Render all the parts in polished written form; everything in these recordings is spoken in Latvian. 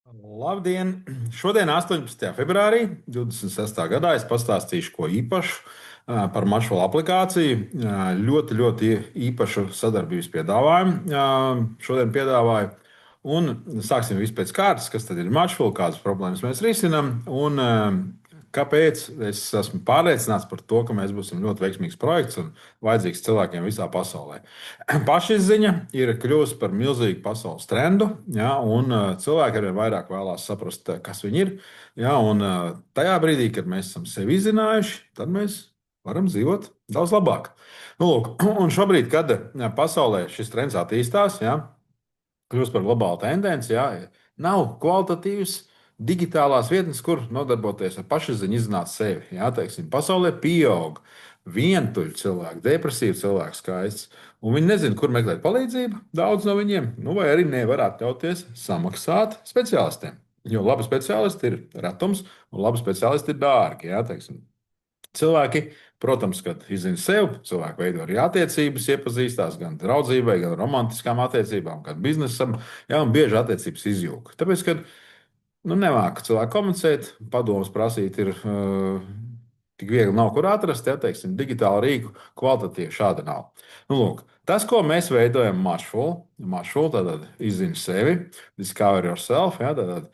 Labdien! Šodien, 18. februārī 26. gadā, es pastāstīšu ko īpašu par Maršala aplikāciju. Ļoti, ļoti īpašu sadarbības piedāvājumu šodien piedāvāju. Un sāksim vispār pēc kārtas, kas tad ir Maršala, kādas problēmas mēs risinām. Un kāpēc es esmu pārliecināts par to, ka mēs būsim ļoti veiksmīgs projekts un vajadzīgs cilvēkiem visā pasaulē. Pašizziņa ir kļuvusi par milzīgu pasaules trendu, ja, un cilvēki arvien vairāk vēlās saprast, kas viņi ir. Ja, un tajā brīdī, kad mēs esam sevi izzinājuši, tad mēs varam dzīvot daudz labāk. Nu, lūk, un šobrīd, kad pasaulē šis trends attīstās, ja, kļūst par globālu tendenci, ja, nav kvalitatīvs digitālās vietnes, kur nodarboties ar pašizziņu, izzināt sevi. Ja, teiksim, pasaulē pieaug vientuļu cilvēku, depresīvu cilvēku skaits, un viņi nezina, kur meklēt palīdzību. Daudz no viņiem, nu, vai arī nevar atļauties samaksāt speciālistiem. Jo labi speciālisti ir retums, un labi speciālisti ir dārgi. Ja, teiksim. Cilvēki, protams, kad izzina sevi, cilvēki veido arī attiecības, iepazīstās gan draudzībai, gan romantiskām attiecībām, gan biznesam, ja, un bieži attiecības izjūg. Tāpēc, kad nemāku cilvēku komunicēt, padomus prasīt ir tik viegli nav kur atrast, ja teiksim, digitālu rīku kvalitatīvi šāda nav. Nu, lūk, tas, ko mēs veidojam Maršala, tad izzina sevi, discover yourself, ja, tad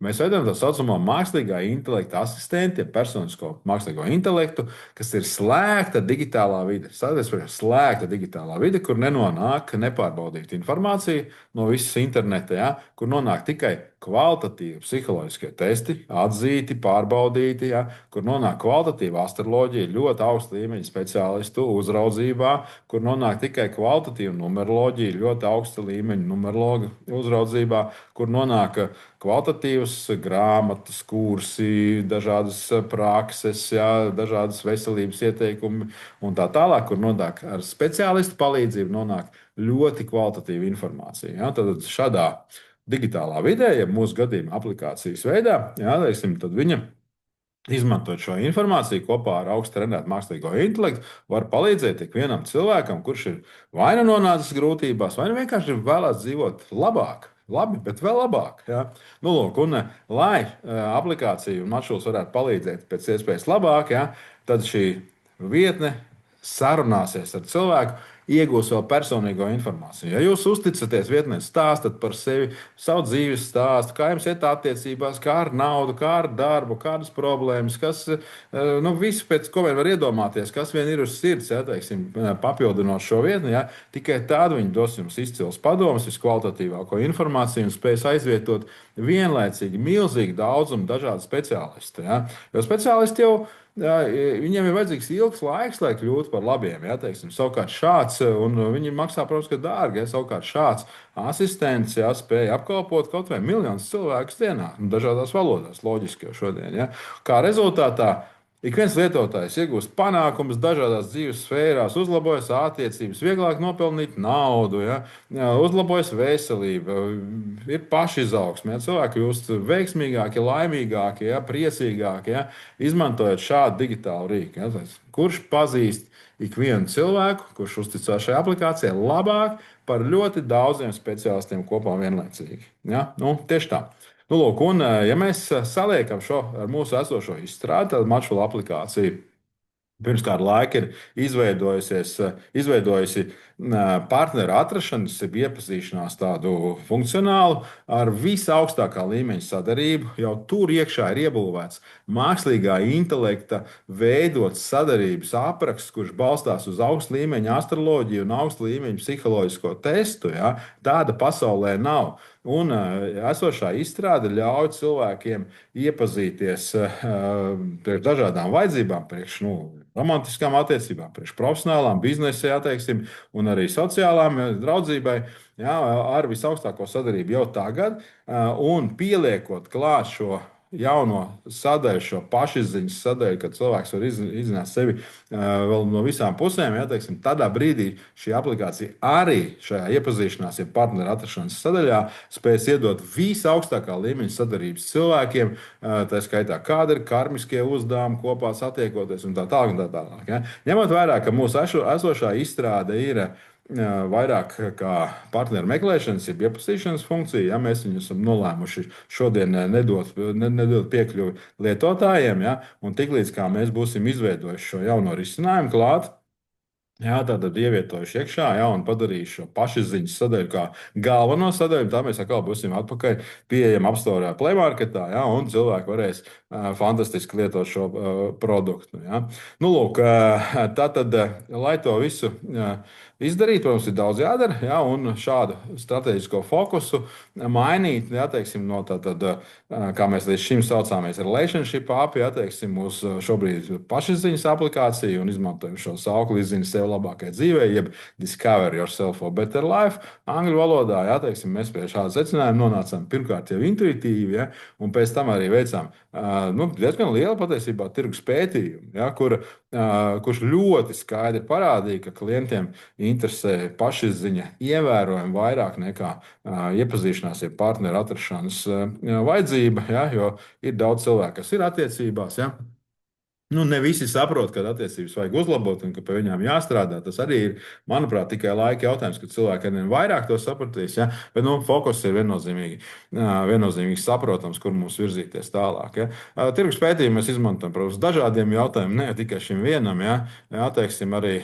mēs veidojam tā saucamo mākslīgā intelekta asistentu, ja personisko mākslīgo intelektu, kas ir slēgta digitālā vide. Slēgta digitālā vide, kur nenonāk nepārbaudīta informācija no visas interneta, ja, kur nonāk tikai kvalitatīvi psiholoģiskie testi, atzīti, pārbaudīti, ja, kur nonāk kvalitatīva astroloģija, ļoti augsta līmeņa speciālistu uzraudzībā, kur nonāk tikai kvalitatīva numeroloģija, ļoti augsta līmeņa numerologa uzraudzībā, kur nonāk kvalitatīvas grāmatas, kursi, dažādas prakses, ja, dažādas veselības ieteikumi un tā tālāk, kur nonāk ar speciālistu palīdzību, nonāk ļoti kvalitatīva informācija. Ja. Tad šādā digitālā vidē, ja mūsu gadījumā aplikācijas veidā, ja, teiksim, tad viņa izmantojot šo informāciju kopā ar augstu trenētu mākslīgo intelektu, var palīdzēt ikvienam cilvēkam, kurš ir vai nu nonācis grūtībās, vai nu vienkārši vēlās dzīvot labāk. Labi, bet vēl labāk. Ja? Nu, lūk, un, lai aplikācija un maršruts varētu palīdzēt pēc iespējas labāk, ja, tad šī vietne sarunāsies ar cilvēku, iegūs vēl personīgo informāciju. Ja jūs uzticaties vietnē, stāstat par sevi, savu dzīves stāstu, kā jums iet attiecībās, kā ar naudu, kā ar darbu, kādas problēmas, kas, visu pēc ko vien var iedomāties, kas vien ir uz sirds, ja, teiksim, papildinot šo vietni, ja, tikai tādu viņi dos jums izcils padomus, viskvalitatīvāko informāciju un spēs aizvietot vienlaicīgi milzīgi daudzumu dažādu speciālistu. Ja. Jo speciālisti jau viņiem ir vajadzīgs ilgs laiks, lai kļūtu par labiem. Ja, teiksim, savukārt šāds, un viņi maksā, protams, ka dārgi. Ja, savukārt šāds asistents spēja apkalpot kaut vai miljonus cilvēkus dienā, dažādās valodās, loģiski jau šodien. Ja. Kā rezultātā ik viens lietotājs iegūst panākumus dažādās dzīves sfērās, uzlabojas attiecības, vieglāk nopelnīt naudu, ja, uzlabojas veselība, ir pašizaugsme, ja, cilvēki kļūst veiksmīgāki, laimīgāki, ja, priecīgāki, ja, izmantojot šādu digitālu rīku. Ja, kurš pazīst ikvienu cilvēku, kurš uzticās šai aplikācijai labāk par ļoti daudziem speciālistiem kopā vienlaicīgi. Ja? Nu, tieši tā. Nu, lūk, un, ja mēs saliekam šo ar mūsu esošo izstrādi, tad Maršala aplikācija pirms kāda laika ir izveidojusi partneru atrašanas, iepazīšanās tādu funkcionālu ar visaugstākā līmeņa sadarbību. Jau tur iekšā ir iebūvēts mākslīgā intelekta veidots sadarbības apraksts, kurš balstās uz augsta līmeņa astroloģiju un augsta līmeņa psiholoģisko testu. Ja? Tāda pasaulē nav. Un esošā izstrāde ļauj cilvēkiem iepazīties priekš dažādām vajadzībām, priekš romantiskām attiecībām, priekš profesionālām, biznesa, jāteiksim, un arī sociālām draudzībai, jā, ar visaugstāko sadarbību jau tagad, un pieliekot klāt šo jauno sadaļu, šo pašizziņas sadaļu, kad cilvēks var izzināt sevi vēl no visām pusēm, ja, teiksim, tādā brīdī šī aplikācija arī šajā iepazīšanās, ja partneru atrašanās sadaļā spēs iedot visaugstākā līmeņa sadarbības cilvēkiem, tā skaitā, kāda ir karmiskie uzdevumi kopā satiekoties un tā tālāk. Ja. Ņemot vērā, ka mūsu esošā izstrāde ir vairāk kā partneru meklēšanas, jeb iepazīšanas funkcija. Ja, mēs viņu esam nolēmuši šodien nedot piekļuvi lietotājiem, ja, un tiklīdz kā mēs būsim izveidojuši šo jauno risinājumu klāt, jā, tātad ievietojuši iekšā, jā, un padarījuši šo pašizziņas sadaļu kā galveno sadaļu. Tā mēs atkal būsim atpakaļ pieejami apstorā, Play Marketā, jā, un cilvēki varēs fantastiski lietot šo produktu. Jā. Nu, lūk, tātad, lai to visu izdarītu, protams, ir daudz jādara, jā, un šādu strateģisko fokusu mainīt, jā, teiksim, no tātad, kā mēs līdz šim saucāmies, relationship API, jā, teiksim, uz šobrīd pašizziņas aplikāciju un izmantojam šo saukli izzini sev labākai dzīvei, jeb discover yourself for better life. Angļu valodā, jā, teiksim, mēs pie šāda secinājuma nonācām pirmkārt jau intuitīvi, jā, un pēc tam arī veicām diezgan liela patiesībā tirgus pētījuma, ja, kurš ļoti skaidri parādīja, ka klientiem interesē pašizziņa ievērojami vairāk nekā iepazīšanās, ja partneru atrašanas vajadzība, ja, jo ir daudz cilvēku, kas ir attiecībās. Ja. Nu, ne visi saprot, ka attiecības vajag uzlabot un ka pie viņām jāstrādā. Tas arī ir, manuprāt, tikai laika jautājums, kad cilvēki arvien vairāk to sapratīs. Ja? Bet fokus ir viennozīmīgi saprotams, kur mums virzīties tālāk. Ja? Tirgus pētījumu mēs izmantojam, protams, dažādiem jautājumiem, ne tikai šim vienam. Ja? Jā, teiksim, arī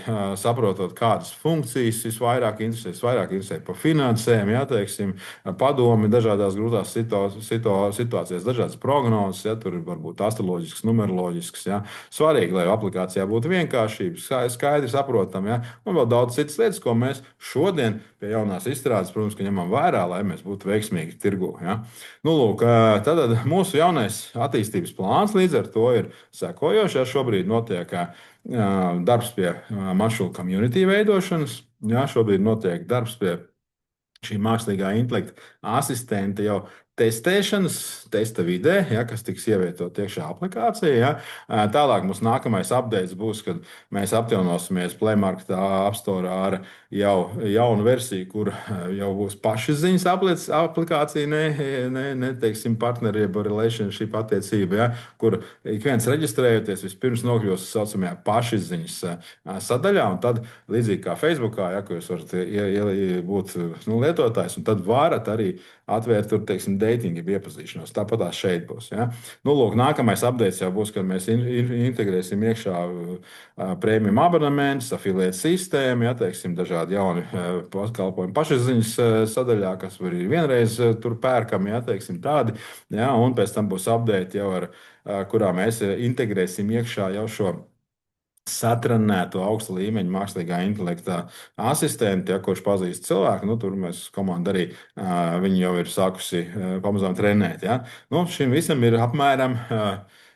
saprotot, kādas funkcijas visvairāk interesē par finansēm, ja? Teiksim, padomi dažādās grūtās situācijās, dažādas prognozes, ja? Tur var būt astroloģisks, numeroloģisks. Ja? Svarīgi, lai aplikācijā būtu vienkāršība, skaidri saprotama, ja? Un vēl daudz citas lietas, ko mēs šodien pie jaunās izstrādes, protams, ņemam vērā, lai mēs būtu veiksmīgi tirgū. Ja? Nu, lūk, tad mūsu jaunais attīstības plāns līdz ar to ir sekojošs. Ja? Šobrīd notiek darbs pie maršrutu community veidošanas, ja? Šobrīd notiek darbs pie šī mākslīgā intelekta asistenta jau testa vidē, ja, kas tiks ievietot iekšā aplikācijā. Ja. Tālāk mums nākamais updates būs, kad mēs apjaunosimies Play Marketā apstorā ar jau jaunu versiju, kur jau būs pašizziņas aplikācija, ne teiksim, partnerība, relationship attiecība, ja, kur ik viens reģistrējoties vispirms nokļūst tā saucamajā pašizziņas sadaļā, un tad līdzīgi kā Facebookā, ja, kur jūs varat būt lietotājs, un tad varat arī atvērt tur, teiksim, dating, jeb iepazīšanos. Tāpat tās šeit būs. Ja? Nu, lūk, nākamais updates jau būs, kad mēs integrēsim iekšā premium abonementus, affiliate sistēmu, ja, teiksim, dažādi jauni pakalpojumi pašizziņas sadaļā, kas var arī vienreiz tur pērkami, ja, teiksim, tādi. Ja? Un pēc tam būs update jau kurā mēs integrēsim iekšā jau šo satrenētu augsta līmeņa mākslīgā intelekta asistenti, ja, kurš pazīst cilvēku. Nu, tur mēs komanda arī viņi jau ir sākusi pamazām trenēt. Ja. Nu, šim visam ir apmēram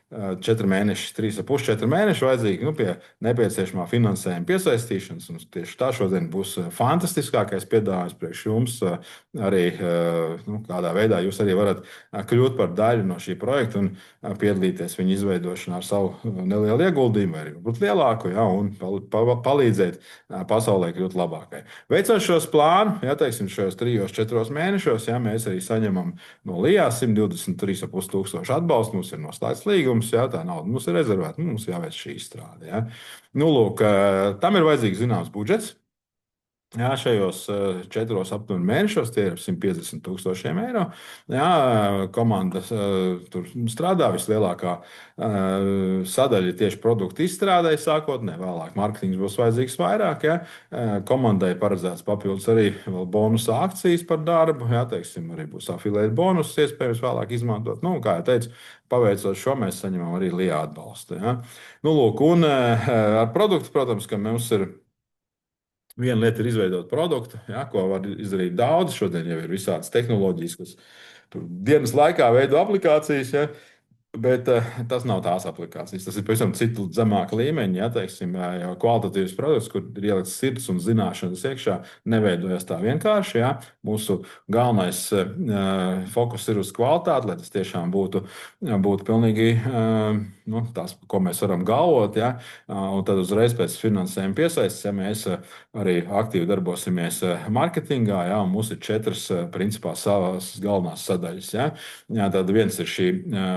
4 mēneši, 3,5, 4 mēneši vajadzīgi pie nepieciešamā finansējuma piesaistīšanas. Un tieši tā šodien būs fantastiskākais piedāvājums priekš jums. Arī kādā veidā jūs arī varat kļūt par daļu no šī projekta un piedalīties viņa izveidošanā ar savu nelielu ieguldījumu, vai arī būt lielāku, ja, un palīdzēt pasaulē kļūt labākai. Veicot šos plānus, ja, teiksim, šajos 3-4 mēnešos, ja, mēs arī saņemam no LIA 123,5 tūkstošu atbalstu. Mums ir noslēgts līgums, ja, tā nauda mums ir rezervēta, mums jāveic šī izstrāde. Ja. Nu, lūk, tam ir vajadzīgs zināms budžets. Jā, šajos 4 aptuveni mēnešos tie ir 150,000 eiro. Jā, komanda tur strādā. Vislielākā sadaļa ir tieši produktu izstrādē, sākotnēji, vēlāk mārketings būs vajadzīgs vairāk. Jā. Komandai paredzēts papildus arī bonusa akcijas par darbu. Jā, teiksim, arī būs afiliēta bonus, iespējams vēlāk izmantot. Nu, kā jau teicu, paveicot šo, mēs saņemam arī LIA atbalstu. Jā. Nu, lūk, un ar produktu, protams, ka mums ir. Viena lieta ir izveidot produktu, ja, ko var izdarīt daudz. Šodien jau ir visādas tehnoloģijas, kas dienas laikā veido aplikācijas. Ja. Bet tas nav tās aplikācijas. Tas ir pavisam citu zemāka līmeņa. Ja, teiksim, jau kvalitatīvs produkts, kur ir ielikts sirds un zināšanas iekšā, neveidojas tā vienkārši. Ja. Mūsu galvenais fokus ir uz kvalitāti, lai tas tiešām būtu pilnīgi tas, ko mēs varam galvot. Ja. Un tad uzreiz pēc finansējuma piesaistes, ja mēs arī aktīvi darbosimies marketingā, ja, un mums ir 4 principā savas galvenās sadaļas. Ja. Ja, tad viens ir šī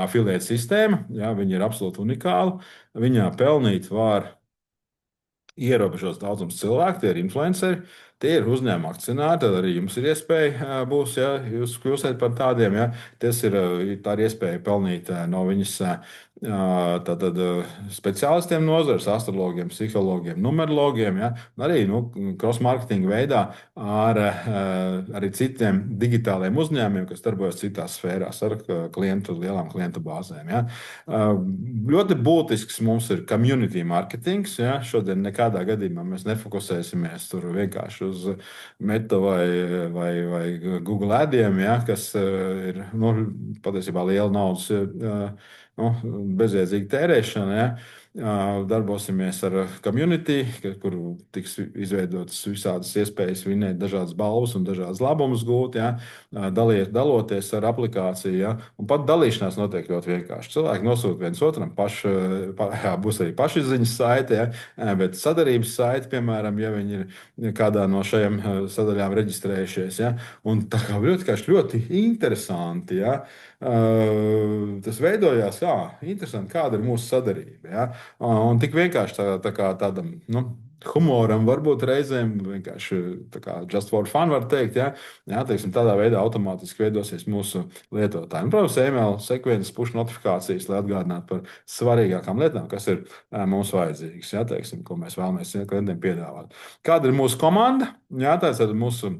afiliēta sistēma, ja, viņa ir absolūti unikāla. Viņā pelnīt var ierobežots daudzums cilvēku, tie ir influenceri. Tie ir uzņēmuma akcionāri, tad arī jums ir iespēja būs, ja jūs kļūsiet par tādiem. Ja, tā ir iespēja pelnīt no viņas tātad, speciālistiem nozares, astrologiem, psihologiem, numerologiem, ja, un arī cross-marketing veidā arī citiem digitāliem uzņēmumiem, kas darbojas citās sfērās ar lielām klientu bāzēm. Ja. Ļoti būtisks mums ir community marketings. Ja. Šodien nekādā gadījumā mēs nefokusēsimies tur vienkārši uz Meta vai Google adiem, ja, kas ir patiesībā liela naudas bezjēdzīga tērēšana. Ja. Darbosimies ar community, kur tiks izveidotas visādas iespējas vinēt dažādas balvas un dažādas labumus gūt, ja. Daloties ar aplikāciju. Ja. Un pat dalīšanās notiek ļoti vienkārši. Cilvēki nosūta viens otram, būs arī pašizziņas saite, ja, bet sadarības saite, piemēram, ja viņi ir kādā no šajām sadaļām reģistrējušies. Ja. Un tā kā ļoti interesanti. Ja. Tas veidojās, interesanti, kāda ir mūsu sadarbība. Ja? Un tik vienkārši tā kā tādam humoram, varbūt reizēm vienkārši tā kā just for fun, var teikt. Ja? Jā, teiksim, tādā veidā automātiski veidosies mūsu lietotāji. Un, protams, email sekvences, push notifikācijas, lai atgādinātu par svarīgākām lietām, kas ir mums vajadzīgas, ja? Teiksim, ko mēs vēlamies klientiem piedāvāt. Kāda ir mūsu komanda? Jā, tā ir mūsu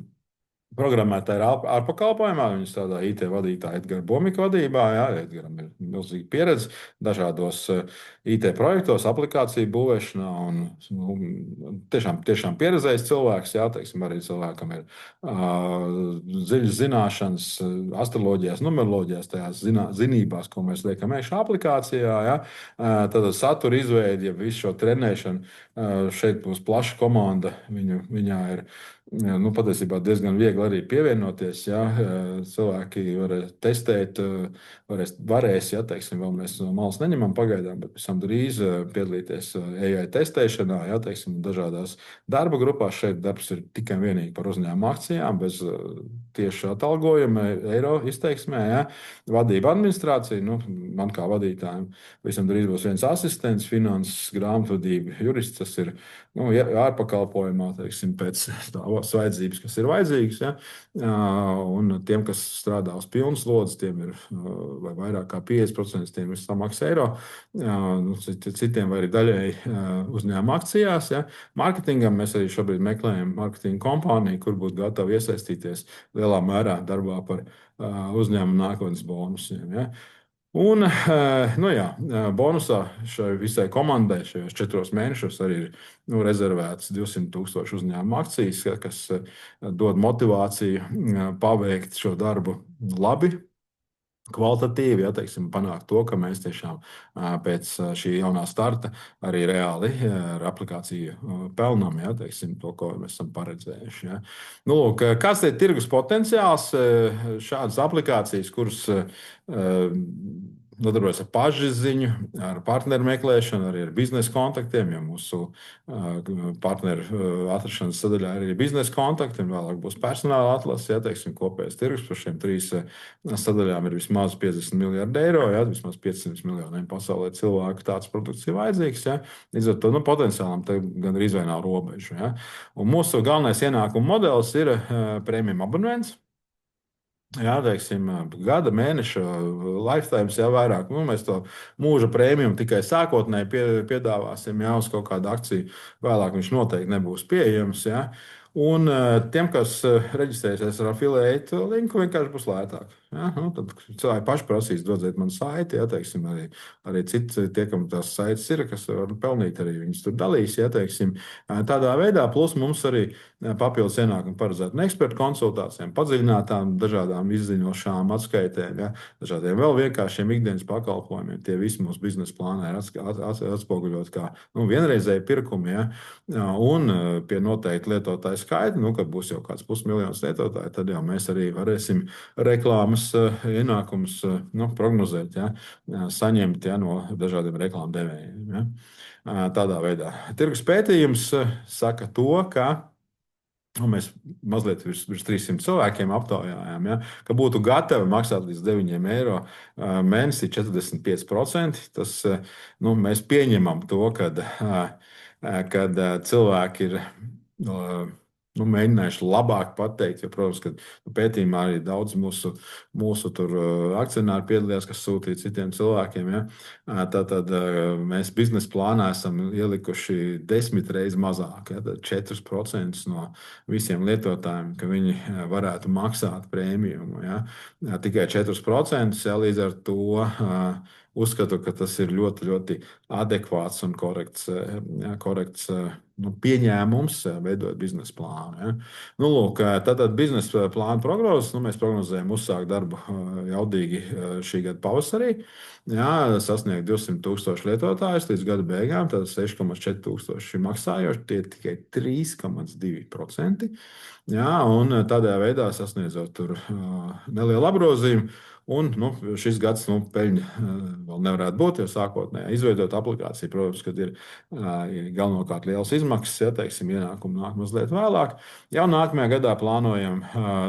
programmētāji ir ārpakalpojumā, viņas tādā IT vadītāja Edgara Bomika vadībā. Jā, Edgaram ir milzīga pieredze dažādos IT projektos, aplikāciju būvēšanā. Tiešām pieredzējis cilvēks, jā, teiksim, arī cilvēkam ir dziļas zināšanas astroloģijās, numeroloģijās, tajās zinībās, ko mēs liekam iekšā aplikācijā. Jā. Tad satura izveidi, ja visu šo trenēšanu, šeit būs plaša komanda, viņā ir patiesībā diezgan viegli arī pievienoties. Ja? Cilvēki varēs testēt, varēs, ja teiksim, vēl mēs no malas neņemam pagaidām, bet pavisam drīz piedalīties AI testēšanā, ja teiksim, dažādās darba grupās. Šeit darbs ir tikai un vienīgi par uzņēmuma akcijām, bez tieši atalgojuma, eiro izteiksmē. Ja? Vadība administrācija, man kā vadītājiem, visam drīz būs viens asistents, finanses, grāmatvedība, jurists. Tas ir ārpakalpojumā, teiksim, pēc tās vajadzības, kas ir vajadzīgas. Ja? Un tiem, kas strādā uz pilnas slodzes, tiem ir vai vairāk kā 50%, tiem ir samaksas eiro. Citiem vai arī daļēji uzņēmuma akcijās. Ja? Marketingam mēs arī šobrīd meklējam marketinga kompāniju, kur būtu gatava iesaistīties lielā mērā darbā par uzņēmuma nākotnes bonusiem. Ja? Un, bonusā šai visai komandai šajos 4 mēnešos arī ir rezervētas 200,000 uzņēmuma akcijas, kas dod motivāciju paveikt šo darbu labi, kvalitatīvi, ja teiksim, panākt to, ka mēs tiešām pēc šī jaunā starta arī reāli ar aplikāciju pelnām, ja teiksim, to, ko mēs esam paredzējuši. Ja. Lūk, kāds ir tirgus potenciāls? Šādas aplikācijas, kuras nodarbojas ar pašizziņu, ar partneru meklēšanu, arī ar biznesa kontaktiem, jo mūsu partneru atrašanas sadaļā ir arī biznesa kontakti, un vēlāk būs personāla atlase, ja teiksim, kopējais tirgus par šiem 3 sadaļām ir vismaz 50 miljardi eiro, ja, vismaz 500 miljoniem pasaulē cilvēku tāds produkts ir vajadzīgs. Ja. Līdz ar to potenciālam gan arī nav robežu. Ja. Un mūsu galvenais ienākuma modelis ir premium abonents. Jā, teiksim, gada, mēneša, lifetime, jau vairāk. Mēs to mūža prēmiju tikai sākotnēji piedāvāsim, jā, uz kaut kādu akciju. Vēlāk viņš noteikti nebūs pieejams. Jā. Un tiem, kas reģistrēsies ar affiliate linku, vienkārši būs lētāk. Ja? Tad cilvēki paši prasīs, dodiet man saiti. Ja? Teiksim, arī citi, tie, kam tās saites ir, kas var pelnīt, arī viņas tur dalīs. Ja? Teiksim, tādā veidā, plus mums arī papildus ienākumi paredzēti un ekspertu konsultācijām, padziļinātām, dažādām izziņošām atskaitēm, ja? Dažādiem vēl vienkāršiem ikdienas pakalpojumiem. Tie visi mūsu biznesa plānā ir atspoguļot kā vienreizēji pirkumi. Ja? Un pie noteikti lietotāju skaita, kad būs jau kāds 500 000 lietotāju, tad jau mēs arī varēsim reklāmas ienākumus prognozēt, ja, saņemt no dažādiem reklāmu devējiem. Ja. Tādā veidā. Tirgus pētījums saka to, ka mēs mazliet virs 300 cilvēkiem aptaujājām, ja, ka būtu gatavi maksāt līdz 9 eiro mēnesī 45%. Tas, mēs pieņemam to, kad cilvēki ir mēģinājuši labāk pateikt, jo, protams, ka pētījumā arī daudz mūsu tur akcionāri piedalījās, kas sūtīja citiem cilvēkiem. Ja? Tātad mēs biznesa plānā esam ielikuši 10 reizes mazāk, ja? 4% no visiem lietotājiem, ka viņi varētu maksāt prēmiju. Ja? Tikai 4%, ja? Līdz ar to uzskatu, ka tas ir ļoti, ļoti adekvāts un korekts pieņēmums, veidot biznesa plānu. Ja. Nu, lūk, tātad biznesa plāna prognozes, mēs prognozējam uzsākt darbu jaudīgi šī gada pavasarī. Jā, sasniegt 200,000 lietotājus līdz gada beigām, tad 6,4 tūkstoši maksājoši, tie ir tikai 3,2%. Jā, un tādā veidā sasniedzot tur nelielu apgrozījumu. Un, šis gads peļņa vēl nevarētu būt, jo sākotnēji izveidot aplikāciju, protams, kad ir galvenokārt liels izmaksas, ja teiksim, ienākumi nāk mazliet vēlāk. Jau nākamajā gadā plānojam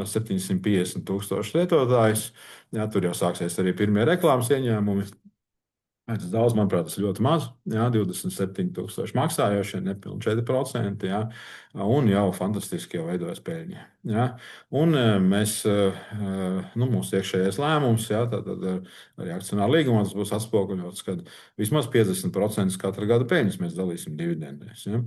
750,000 lietotājus. Jā, tur jau sāksies arī pirmie reklāmas ieņēmumi. Tas daudz, manuprāt, tas ir ļoti maz. Jā, 27,000 maksājošie, nepilnīgi 4%. Jā, un jau fantastiski jau veidojas peļņa. Jā, un mūsu iekšējais lēmums, jā, tad arī akcionāra līgumā tas būs atspoguļots, ka vismaz 50% katra gada peļņas mēs dalīsim dividendēs. Jā.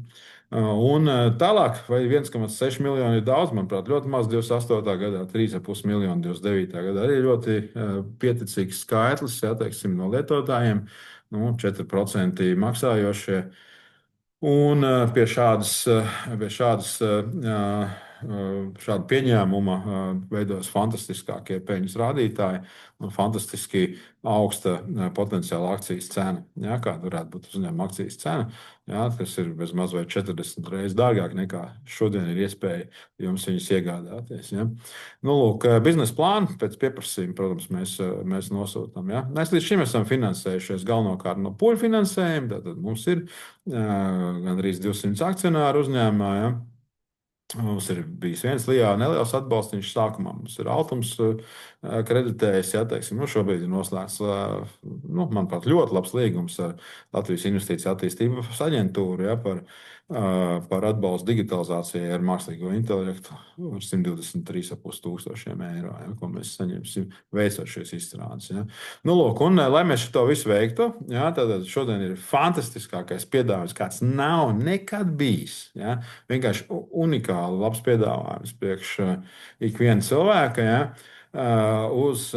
Un tālāk, vai 1,6 miljoni ir daudz, manuprāt, ļoti maz 28. gadā, 3,5 miljoni 29. gadā arī ļoti pieticīgs skaitlis, jā, teiksim, no lietotājiem, 4% maksājošie. Un pie šāda pieņēmuma veidojas fantastiskākie peļņas rādītāji un fantastiski augsta potenciāla akcijas cena. Jā, kāda varētu būt uzņēmuma akcijas cena, jā, kas ir bezmaz vai 40 reizes dārgāk nekā šodien ir iespēja jums viņus iegādāties. Ja. Nu, lūk, biznesa plānu pēc pieprasījuma, protams, mēs nosūtām. Ja. Mēs līdz šim esam finansējušies galvenokārt no poļu finansējuma. Tātad mums ir gandrīz 200 akcionāru uzņēmumā. Ja. Mums ir bijis viens neliels atbalsts sākumā. Mums ir Altums kreditējis, ja teiksim, šobrīd ir noslēgts, manuprāt, ļoti labs līgums ar Latvijas Investīciju attīstības aģentūru, ja, par atbalstu digitalizācijai ar mākslīgo intelektu ar 123,5 tūkstošiem eiro, ja, ko mēs saņemsim veicot šīs izstrādes. Ja. Nu, lūk, un, lai mēs šo visu veiktu, ja, tad šodien ir fantastiskākais piedāvājums, kāds nav nekad bijis. Ja. Vienkārši unikāli labs piedāvājums priekš ikviena cilvēka. Ja. Uz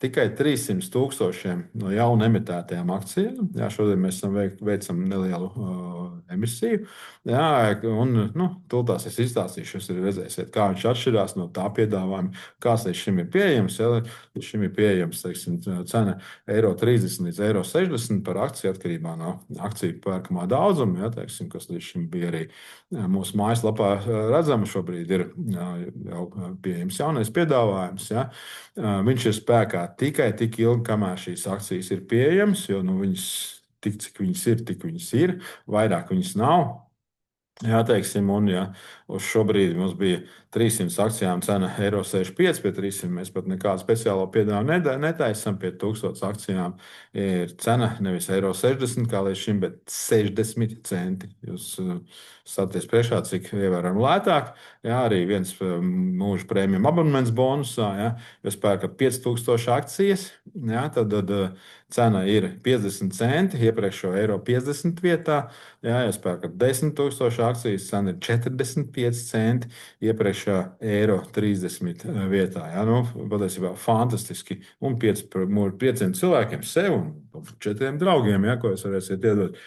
tikai 300,000 no jaunu emitētajām akcijām. Jā, šodien mēs veicam nelielu emisiju. Jā, un tūlīt es izstāstīšu, jūs arī redzēsiet, kā viņš atšķirās no tā piedāvājuma, kāds līdz šim ir pieejams. Ja, līdz šim ir pieejams, teiksim, cena 1,30 līdz 1,60 par akciju atkarībā no akciju pērkamā daudzuma, ja, teiksim, kas līdz šim bija arī mūsu mājaslapā redzama. Šobrīd ir jau pieejams jaunais piedāvājums. Ja. Viņš ir spēkā tikai tik ilgi, kamēr šīs akcijas ir pieejamas, jo viņas tik, cik viņas ir, tik viņas ir, vairāk viņas nav. Jā, teiksim, un uz šo brīdi mums bija 300 akcijām cena 1,65, pie 300 mēs pat nekādu speciālo piedāvājumu netaisam, pie 1000 akcijām ir cena nevis 1,60 kā līdz šim, bet 60 centi. Jūs stāties priekšā, cik ievērojami lētāk. Jā, arī viens mūža prēmijuma abonements bonusā, ja jūs pērkat 5000 akcijas, jā, tad cena ir 50 centi, iepriekšējo 1,50 vietā. Jā, jūs pērkat 10,000 akcijas, cena ir 45 centi, iepriekšējā 1,30 vietā. Jā, patiesībā fantastiski. Un 500 cilvēkiem sev un 4 draugiem, ja, ko jūs varēsiet iedot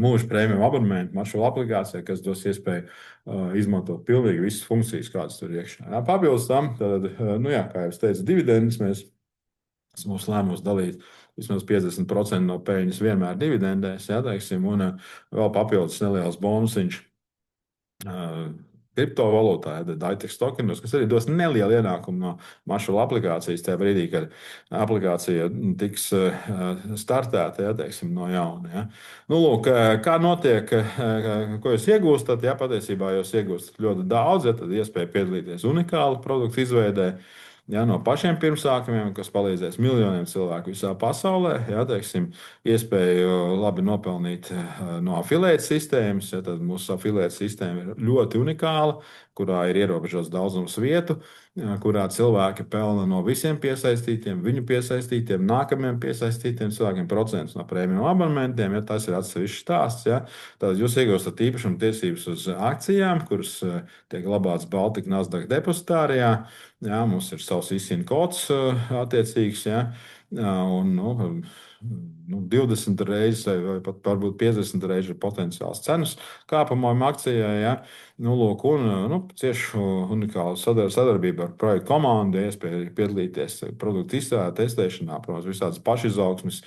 mūža prēmijuma abonementu maršrutu aplikācijai, kas dos iespēju izmantot pilnīgi visas funkcijas, kādas tur ir iekšā. Papildus tam, tad, kā jau es teicu, dividendes mēs esam lēmuši dalīt vismaz 50% no peļņas vienmēr dividendēs, ja, teiksim, un vēl papildus neliels bonusiņš kriptovalūtā, DAITEX tokenos, kas arī dos nelielu ienākumu no maršrutu aplikācijas tajā brīdī, kad aplikācija tiks startēta, ja, teiksim, no jauna. Ja. Nu, lūk, kā notiek, ko jūs iegūstat? Ja, patiesībā jūs iegūstat ļoti daudz, ja, tad iespēja piedalīties unikālu produktu izveidē. Ja, no pašiem pirmsākumiem, kas palīdzēs miljoniem cilvēku visā pasaulē, ja, teiksim, iespēju labi nopelnīt no afiliēta sistēmas. Ja, tad mūsu afiliēta sistēma ir ļoti unikāla. kurā ir ierobežots daudzums vietu, kurā cilvēki pelna no visiem piesaistītiem, viņu piesaistītiem, nākamajiem piesaistītiem cilvēkiem procentus no prēmiju abonementiem. Ja, tas ir atsevišķs stāsts. Ja. Tad jūs iegūstat īpašuma tiesības uz akcijām, kuras tiek glabātas Baltika Nasdaq depozitārijā. Ja, mums ir savs izsīņu kods attiecīgs. Ja. Un, 20 reizes vai pat varbūt 50 reizes ir potenciāls cenas kāpumam akcijai. Ja? Lūk, un cieši unikāla sadarbība ar projektu komandu, iespēja piedalīties produktu izstrādē, testēšanā, protams, visādas pašizaugsmes,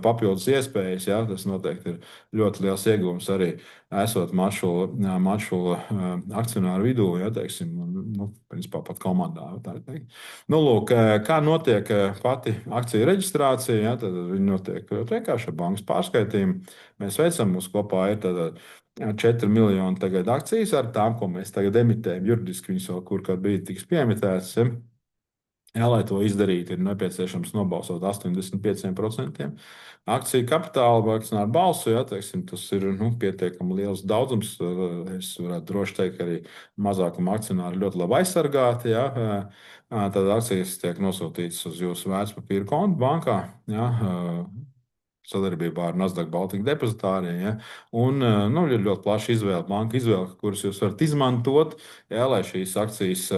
papildus iespējas. Ja? Tas noteikti ir ļoti liels iegūms arī esot maču akcionāru vidū, ja teiksim, principā pat komandā. Lūk, kā notiek pati akciju reģistrācija, ja, tad viņi notiek vienkārši ar bankas pārskaitījumu. Mēs veicam, mums kopā ir 4 miljoni tagad akcijas ar tām, ko mēs tagad emitējam. Juridiski viņas vēl kur kādā brīdī tiks piemitētas. Ja. Jā, lai to izdarītu, ir nepieciešams nobalsot 85% akciju kapitāla vai akcionāru balsu. Ja, teiksim, tas ir pietiekami liels daudzums. Es varētu droši teikt, ka arī mazākuma akcionāri ļoti labi aizsargāti. Ja. Tad akcijas tiek nosūtītas uz jūsu vērtspapīra kontu bankā. Ja, sadarbībā ar Nasdaq Baltika depozitāriem. Ja? Un ir ļoti plaša izvēle, banka izvēle, kuras jūs varat izmantot, ja, lai šīs akcijas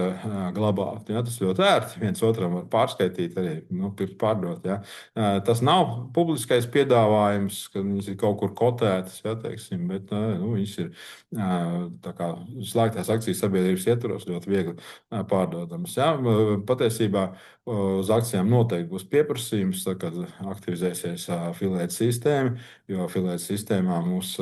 glabātu. Ja? Tas ļoti ērti. Viens otram var pārskaitīt, arī pirkt, pārdot. Ja? Tas nav publiskais piedāvājums, ka viņas ir kaut kur kotētas, ja, teiksim, bet viņas ir slēgtās akcijas sabiedrības ietvaros ļoti viegli pārdodamas. Ja? Patiesībā uz akcijām noteikti būs pieprasījums, kad aktivizēsies filēta sistēma, jo filēta sistēmā mums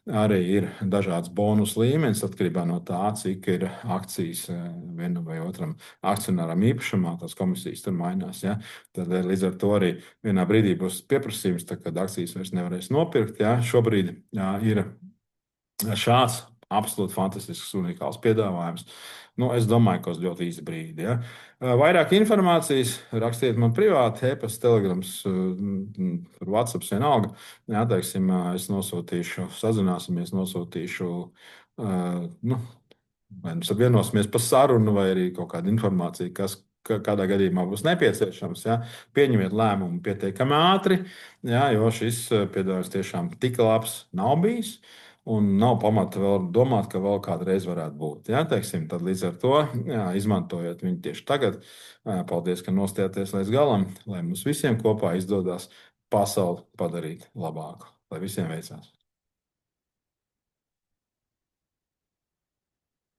arī ir dažāds bonus līmenis atkarībā no tā, cik ir akcijas vienam vai otram akcionāram īpašumā. Tās komisijas tur mainās. Ja? Tad līdz ar to arī vienā brīdī būs pieprasījums, kad akcijas vairs nevarēs nopirkt. Ja? Šobrīd ir šāds absolūti fantastisks, unikāls piedāvājums. Es domāju, ka uz ļoti īsu brīdi. Ja. Vairāk informācijas rakstiet man privāti, e-pasta, telegrams, WhatsApp, vienalga. Jā, teiksim, es nosūtīšu, sazināsimies, nosūtīšu, vai mēs vienosimies par sarunu, vai arī kaut kādu informāciju, kas kādā gadījumā būs nepieciešams. Ja. Pieņemiet lēmumu pietiekami ātri, ja, jo šis piedāvājums tiešām tik labs nav bijis. Un nav pamata vēl domāt, ka vēl kādreiz varētu būt. Ja, teiksim, tad līdz ar to izmantojiet viņu tieši tagad. Paldies, ka nostājāties līdz galam, lai mums visiem kopā izdodas pasauli padarīt labāku. Lai visiem veicās!